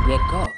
were God.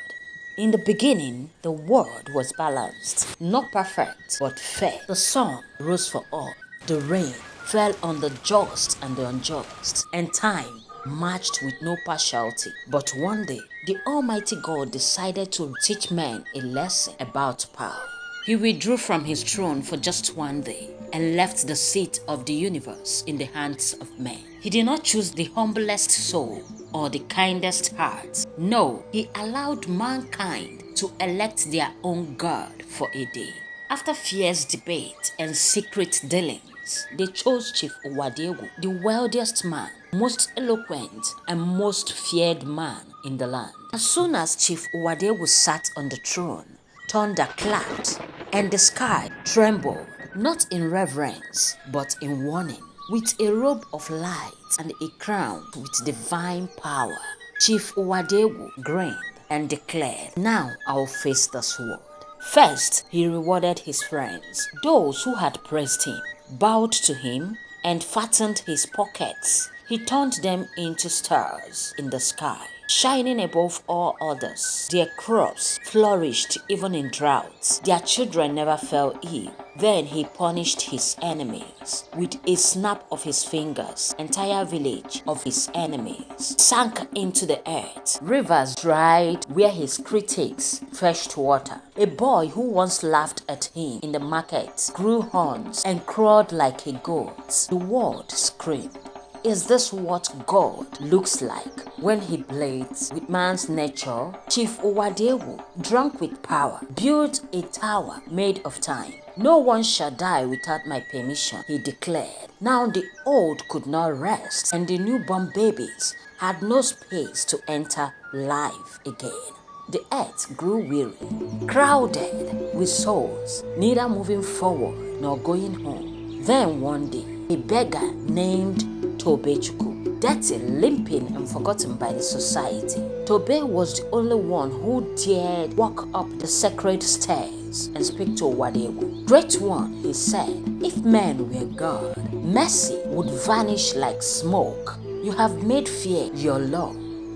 In the beginning, the world was balanced, not perfect, but fair. The sun rose for all, the rain fell on the just and the unjust, and time marched with no partiality. But one day, the Almighty God decided to teach men a lesson about power. He withdrew from his throne for just one day and left the seat of the universe in the hands of men. He did not choose the humblest soul or the kindest heart. No, he allowed mankind to elect their own God for a day. After fierce debate and secret dealings, they chose Chief Owadegu, the wealthiest man, most eloquent, and most feared man in the land. As soon as Chief Owadegu sat on the throne, thunder clapped, and the sky trembled, not in reverence, but in warning. With a robe of light and a crown with divine power, Chief Owadegu grinned and declared, "Now I'll face the sword." First, he rewarded his friends. Those who had praised him bowed to him and fattened his pockets. He turned them into stars in the sky, shining above all others. Their crops flourished even in droughts. Their children never fell ill. Then he punished his enemies. With a snap of his fingers, entire village of his enemies sank into the earth. Rivers dried where his critics fetched water. A boy who once laughed at him in the market grew horns and crowed like a goat. The world screamed. Is this what God looks like when he plays with man's nature? Chief Owadegu, drunk with power, built a tower made of time. "No one shall die without my permission," he declared. Now the old could not rest, and the newborn babies had no space to enter life again. The earth grew weary, crowded with souls, neither moving forward nor going home. Then one day, a beggar named Tobechuku, dirty, limping, and forgotten by the society. Tobe was the only one who dared walk up the sacred stairs and speak to Owadegu. "Great one," he said, "if men were God, mercy would vanish like smoke. You have made fear your law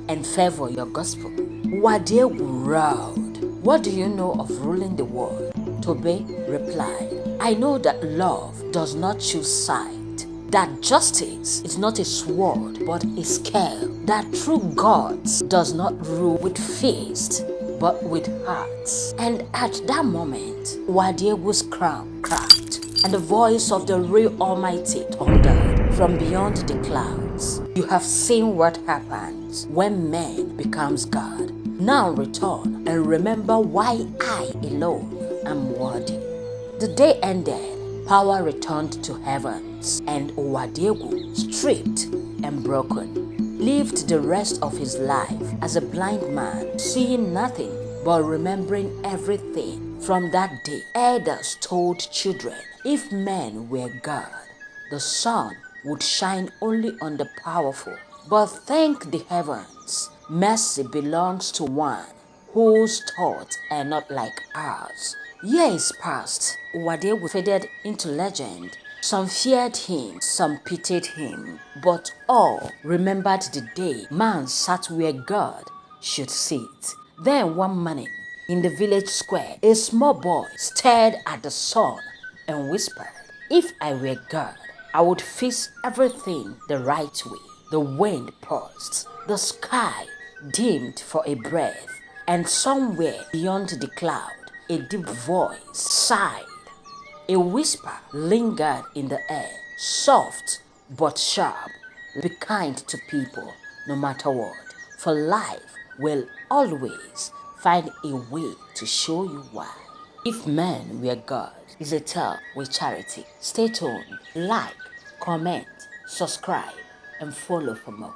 and favor your gospel." Owadegu roared, "What do you know of ruling the world?" Tobe replied, "I know that love does not choose sides, that justice is not a sword but a scale, that true gods does not rule with fists but with hearts." And at that moment, Wadegu's crown cracked, and the voice of the real Almighty thundered from beyond the clouds. "You have seen what happens when man becomes God. Now return and remember why I alone am worthy." The day ended. Power returned to heavens, and Owadegu, stripped and broken, lived the rest of his life as a blind man, seeing nothing but remembering everything. From that day, elders told children, if men were God, the sun would shine only on the powerful. But thank the heavens, mercy belongs to one whose thoughts are not like ours. Years passed. Owadegu faded into legend. Some feared him, some pitied him, but all remembered the day man sat where God should sit. Then one morning, in the village square, a small boy stared at the sun and whispered, "If I were God, I would fix everything the right way." The wind paused, the sky dimmed for a breath, and somewhere beyond the cloud, a deep voice sighed. A whisper lingered in the air, soft but sharp. Be kind to people, no matter what, for life will always find a way to show you why. If men were God is a tale with charity. Stay tuned, like, comment, subscribe, and follow for more.